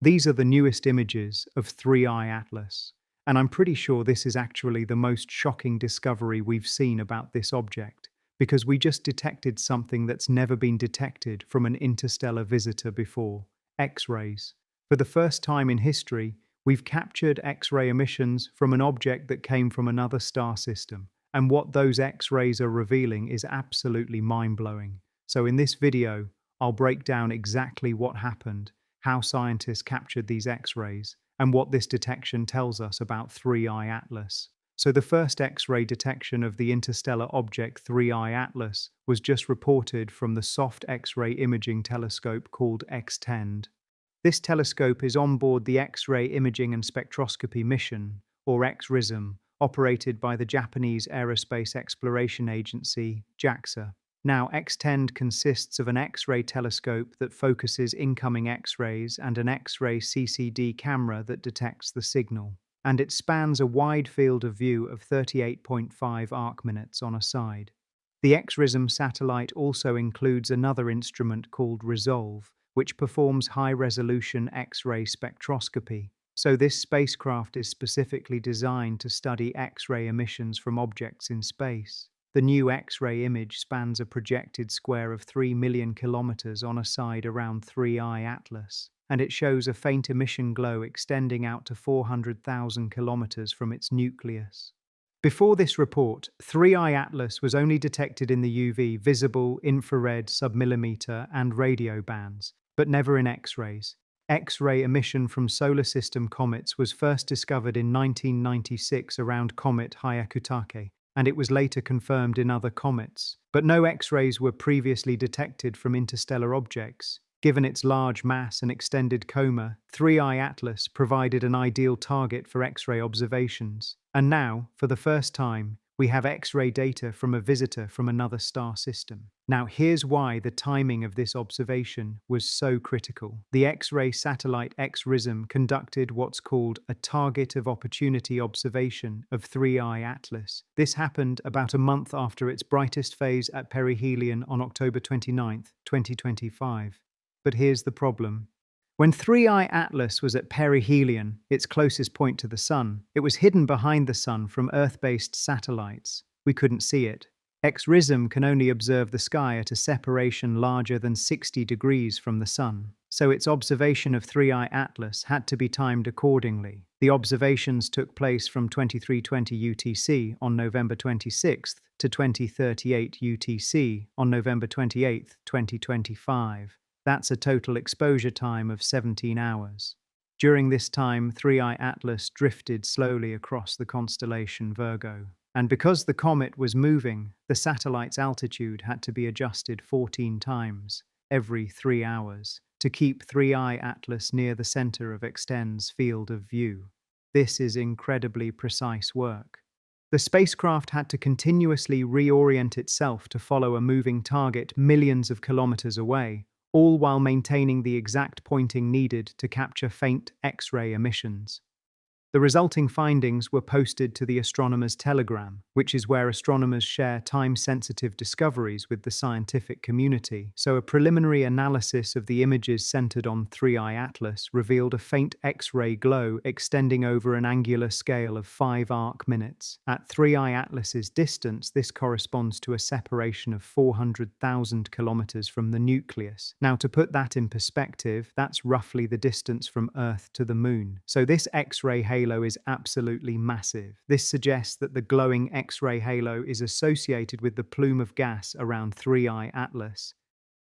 These are the newest images of 3I Atlas, and I'm pretty sure this is actually the most shocking discovery we've seen about this object, because we just detected something that's never been detected from an interstellar visitor before: X-rays. For the first time in history, we've captured X-ray emissions from an object that came from another star system, and what those X-rays are revealing is absolutely mind-blowing. So in this video, I'll break down exactly what happened, how scientists captured these X-rays, and what this detection tells us about 3I Atlas. So the first X-ray detection of the interstellar object 3I Atlas was just reported from the soft X-ray imaging telescope called X-TEND. This telescope is on board the X-ray Imaging and Spectroscopy Mission, or X-RISM, operated by the Japanese Aerospace Exploration Agency, JAXA. Now, X-TEND consists of an X-ray telescope that focuses incoming X-rays and an X-ray CCD camera that detects the signal, and it spans a wide field of view of 38.5 arc-minutes on a side. The X-RISM satellite also includes another instrument called Resolve, which performs high-resolution X-ray spectroscopy. So this spacecraft is specifically designed to study X-ray emissions from objects in space. The new X-ray image spans a projected square of 3 million kilometers on a side around 3I Atlas, and it shows a faint emission glow extending out to 400,000 kilometers from its nucleus. Before this report, 3I Atlas was only detected in the UV, visible, infrared, submillimeter, and radio bands, but never in X-rays. X-ray emission from solar system comets was first discovered in 1996 around comet Hyakutake, and it was later confirmed in other comets. But no X-rays were previously detected from interstellar objects. Given its large mass and extended coma, 3I Atlas provided an ideal target for X-ray observations. And now, for the first time, we have X-ray data from a visitor from another star system. Now, here's why the timing of this observation was so critical. The X-ray satellite X-RISM conducted what's called a target of opportunity observation of 3I Atlas. This happened about a month after its brightest phase at perihelion on October 29, 2025. But here's the problem. When 3I Atlas was at perihelion, its closest point to the Sun, it was hidden behind the Sun from Earth-based satellites. We couldn't see it. X-RISM can only observe the sky at a separation larger than 60 degrees from the Sun, so its observation of 3I Atlas had to be timed accordingly. The observations took place from 2320 UTC on November 26th to 2038 UTC on November 28, 2025. That's a total exposure time of 17 hours. During this time, 3I Atlas drifted slowly across the constellation Virgo. And because the comet was moving, the satellite's altitude had to be adjusted 14 times, every 3 hours, to keep 3I Atlas near the center of X-TEND's field of view. This is incredibly precise work. The spacecraft had to continuously reorient itself to follow a moving target millions of kilometers away, all while maintaining the exact pointing needed to capture faint X-ray emissions. The resulting findings were posted to the Astronomer's Telegram, which is where astronomers share time-sensitive discoveries with the scientific community. So a preliminary analysis of the images centered on 3I Atlas revealed a faint X-ray glow extending over an angular scale of 5 arc-minutes. At 3I Atlas's distance, this corresponds to a separation of 400,000 kilometers from the nucleus. Now, to put that in perspective, that's roughly the distance from Earth to the Moon. So this X-ray halo is absolutely massive. This suggests that the glowing X-ray halo is associated with the plume of gas around 3I Atlas.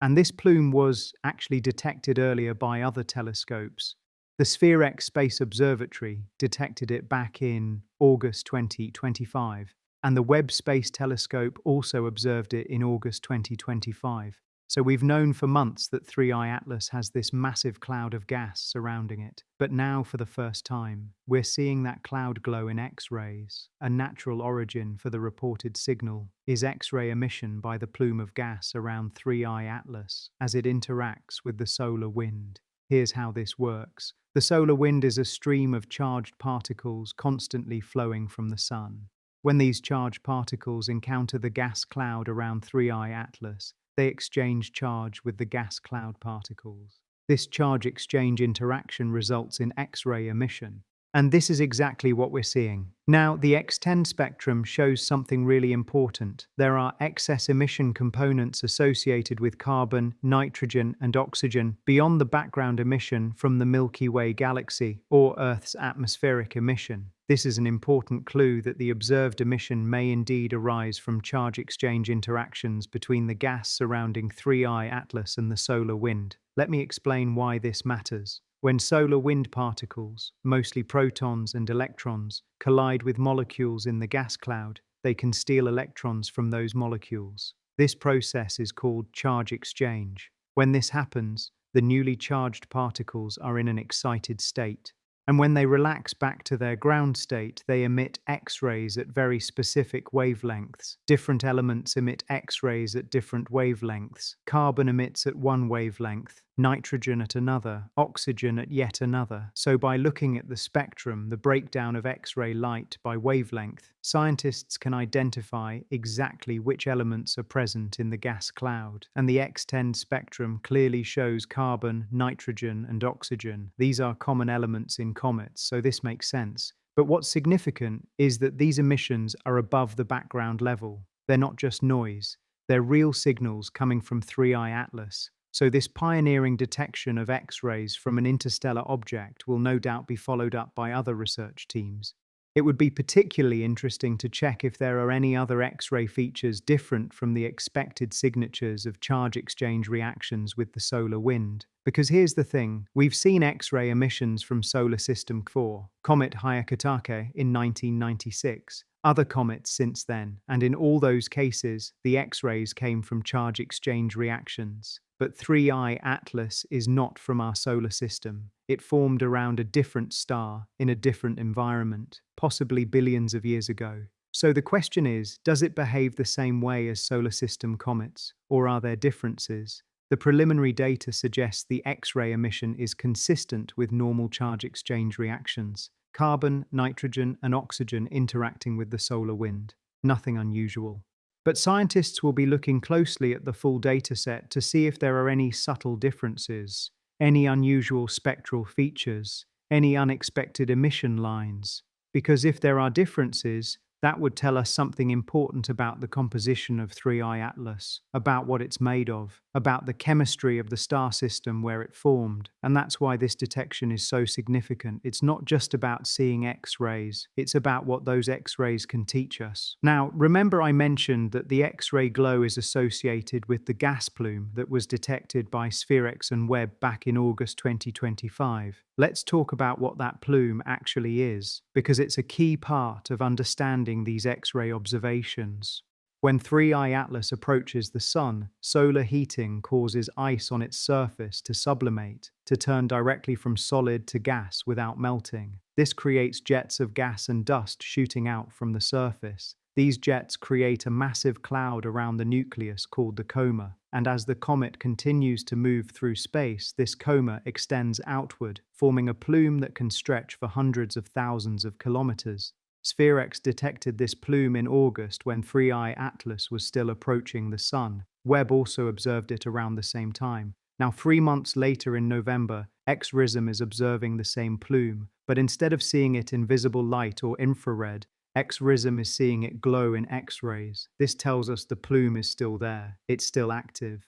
And this plume was actually detected earlier by other telescopes. The Sphere-X Space Observatory detected it back in August 2025, and the Webb Space Telescope also observed it in August 2025. So we've known for months that 3I Atlas has this massive cloud of gas surrounding it. But now, for the first time, we're seeing that cloud glow in X-rays. A natural origin for the reported signal is X-ray emission by the plume of gas around 3I Atlas as it interacts with the solar wind. Here's how this works. The solar wind is a stream of charged particles constantly flowing from the Sun. When these charged particles encounter the gas cloud around 3I Atlas, they exchange charge with the gas cloud particles. This charge exchange interaction results in X-ray emission. And this is exactly what we're seeing. Now, the X10 spectrum shows something really important. There are excess emission components associated with carbon, nitrogen, and oxygen beyond the background emission from the Milky Way galaxy, or Earth's atmospheric emission. This is an important clue that the observed emission may indeed arise from charge exchange interactions between the gas surrounding 3I Atlas and the solar wind. Let me explain why this matters. When solar wind particles, mostly protons and electrons, collide with molecules in the gas cloud, they can steal electrons from those molecules. This process is called charge exchange. When this happens, the newly charged particles are in an excited state. And when they relax back to their ground state, they emit X-rays at very specific wavelengths. Different elements emit X-rays at different wavelengths. Carbon emits at one wavelength, nitrogen at another, oxygen at yet another. So by looking at the spectrum, the breakdown of X-ray light by wavelength, scientists can identify exactly which elements are present in the gas cloud. And the X10 spectrum clearly shows carbon, nitrogen, and oxygen. These are common elements in comets, so this makes sense. But what's significant is that these emissions are above the background level. They're not just noise. They're real signals coming from 3I Atlas. So this pioneering detection of X-rays from an interstellar object will no doubt be followed up by other research teams. It would be particularly interesting to check if there are any other X-ray features different from the expected signatures of charge exchange reactions with the solar wind. Because here's the thing, we've seen X-ray emissions from Solar System 4, Comet Hyakutake in 1996, other comets since then, and in all those cases, the X-rays came from charge exchange reactions. But 3I Atlas is not from our solar system. It formed around a different star in a different environment, possibly billions of years ago. So the question is, does it behave the same way as solar system comets, or are there differences? The preliminary data suggests the X-ray emission is consistent with normal charge exchange reactions. Carbon, nitrogen, and oxygen interacting with the solar wind. Nothing unusual. But scientists will be looking closely at the full dataset to see if there are any subtle differences, any unusual spectral features, any unexpected emission lines. Because if there are differences, that would tell us something important about the composition of 3I Atlas, about what it's made of, about the chemistry of the star system where it formed. And that's why this detection is so significant. It's not just about seeing X-rays, it's about what those X-rays can teach us. Now, remember I mentioned that the X-ray glow is associated with the gas plume that was detected by Spherex and Webb back in August 2025. Let's talk about what that plume actually is, because it's a key part of understanding these X-ray observations. When 3I Atlas approaches the Sun, solar heating causes ice on its surface to sublimate, to turn directly from solid to gas without melting. This creates jets of gas and dust shooting out from the surface. These jets create a massive cloud around the nucleus called the coma, and as the comet continues to move through space, this coma extends outward, forming a plume that can stretch for hundreds of thousands of kilometers. Spherex detected this plume in August when 3I Atlas was still approaching the Sun. Webb also observed it around the same time. Now, 3 months later in November, X-RISM is observing the same plume, but instead of seeing it in visible light or infrared, X-RISM is seeing it glow in X-rays. This tells us the plume is still there, it's still active,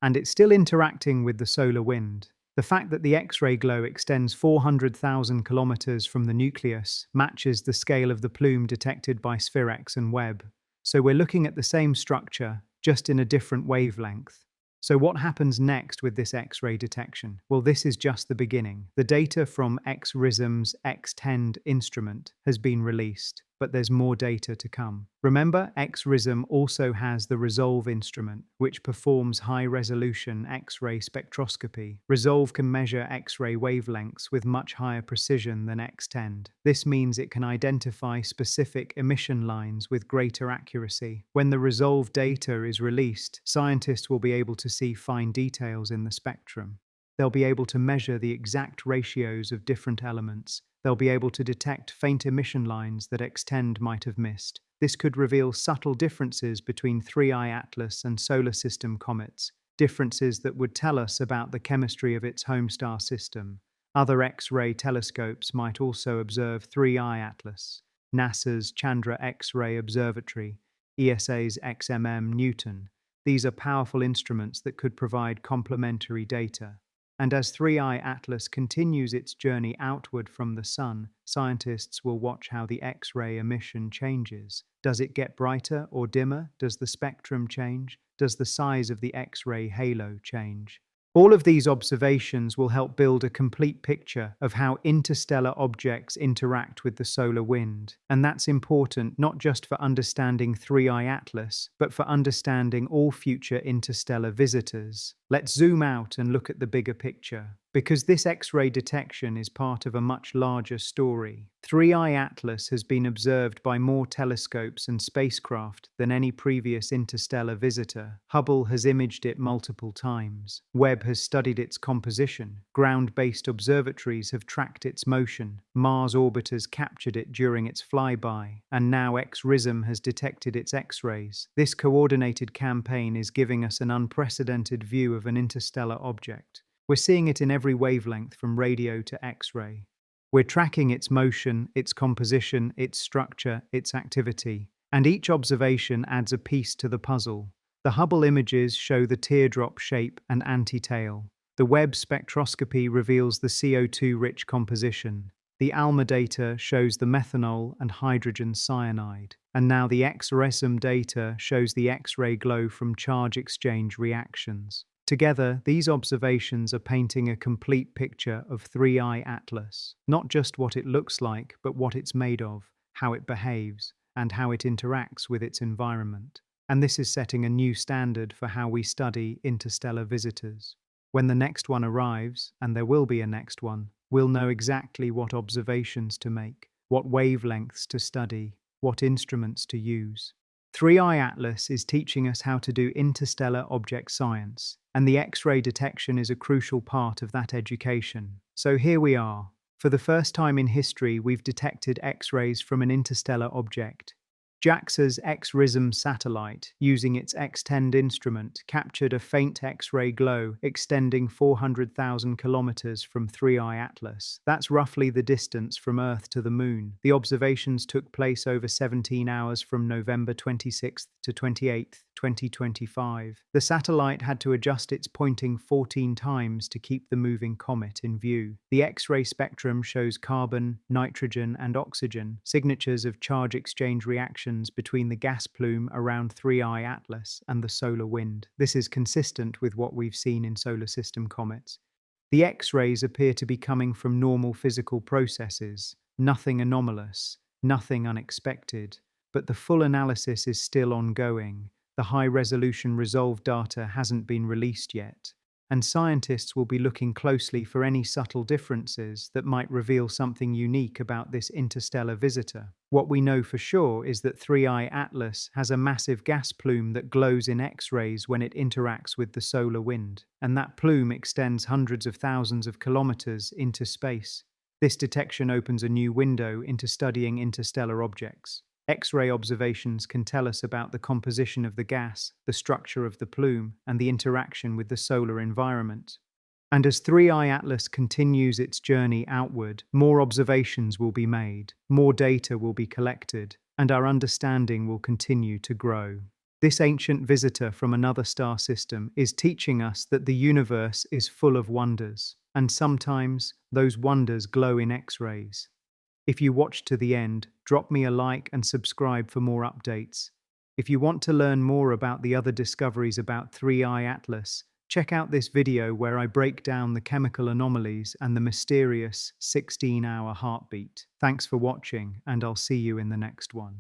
and it's still interacting with the solar wind. The fact that the X-ray glow extends 400,000 kilometers from the nucleus matches the scale of the plume detected by Spherex and Webb. So we're looking at the same structure, just in a different wavelength. So what happens next with this X-ray detection? Well, this is just the beginning. The data from X-RISM's X10 instrument has been released, but there's more data to come. Remember, X-RISM also has the Resolve instrument, which performs high-resolution X-ray spectroscopy. Resolve can measure X-ray wavelengths with much higher precision than X10. This means it can identify specific emission lines with greater accuracy. When the Resolve data is released, scientists will be able to see fine details in the spectrum. They'll be able to measure the exact ratios of different elements. They'll be able to detect faint emission lines that X10 might have missed. This could reveal subtle differences between 3I Atlas and solar system comets. differences that would tell us about the chemistry of its home star system. Other X-ray telescopes might also observe 3I Atlas, NASA's Chandra X-ray Observatory, ESA's XMM Newton. These are powerful instruments that could provide complementary data. And as 3I Atlas continues its journey outward from the Sun, scientists will watch how the X-ray emission changes. Does it get brighter or dimmer? Does the spectrum change? Does the size of the X-ray halo change? All of these observations will help build a complete picture of how interstellar objects interact with the solar wind. And that's important not just for understanding 3I Atlas, but for understanding all future interstellar visitors. Let's zoom out and look at the bigger picture, because this X-ray detection is part of a much larger story. 3I Atlas has been observed by more telescopes and spacecraft than any previous interstellar visitor. Hubble has imaged it multiple times. Webb has studied its composition. Ground-based observatories have tracked its motion. Mars orbiters captured it during its flyby. And now XRISM has detected its X-rays. This coordinated campaign is giving us an unprecedented view of an interstellar object. We're seeing it in every wavelength from radio to X-ray. We're tracking its motion, its composition, its structure, its activity, and each observation adds a piece to the puzzle. The Hubble images show the teardrop shape and anti-tail. The Webb spectroscopy reveals the CO2-rich composition. The ALMA data shows the methanol and hydrogen cyanide. And now the XRISM data shows the X-ray glow from charge exchange reactions. Together, these observations are painting a complete picture of 3I Atlas. Not just what it looks like, but what it's made of, how it behaves, and how it interacts with its environment. And this is setting a new standard for how we study interstellar visitors. When the next one arrives, and there will be a next one, we'll know exactly what observations to make, what wavelengths to study, what instruments to use. 3I Atlas is teaching us how to do interstellar object science, and the X-ray detection is a crucial part of that education. So here we are. For the first time in history, we've detected X-rays from an interstellar object. JAXA's XRISM satellite, using its X-TEND instrument, captured a faint X-ray glow extending 400,000 kilometers from 3I Atlas. That's roughly the distance from Earth to the Moon. The observations took place over 17 hours from November 26th to 28th, 2025. The satellite had to adjust its pointing 14 times to keep the moving comet in view. The X-ray spectrum shows carbon, nitrogen, and oxygen, signatures of charge exchange reactions between the gas plume around 3I Atlas and the solar wind. This is consistent with what we've seen in solar system comets. The X-rays appear to be coming from normal physical processes, nothing anomalous, nothing unexpected, but the full analysis is still ongoing. The high-resolution resolved data hasn't been released yet, and scientists will be looking closely for any subtle differences that might reveal something unique about this interstellar visitor. What we know for sure is that 3I Atlas has a massive gas plume that glows in X-rays when it interacts with the solar wind, and that plume extends hundreds of thousands of kilometers into space. This detection opens a new window into studying interstellar objects. X-ray observations can tell us about the composition of the gas, the structure of the plume, and the interaction with the solar environment. And as 3I Atlas continues its journey outward, more observations will be made, more data will be collected, and our understanding will continue to grow. This ancient visitor from another star system is teaching us that the universe is full of wonders, and sometimes those wonders glow in X-rays. If you watched to the end, drop me a like and subscribe for more updates. If you want to learn more about the other discoveries about 3I Atlas, check out this video where I break down the chemical anomalies and the mysterious 16-hour heartbeat. Thanks for watching, and I'll see you in the next one.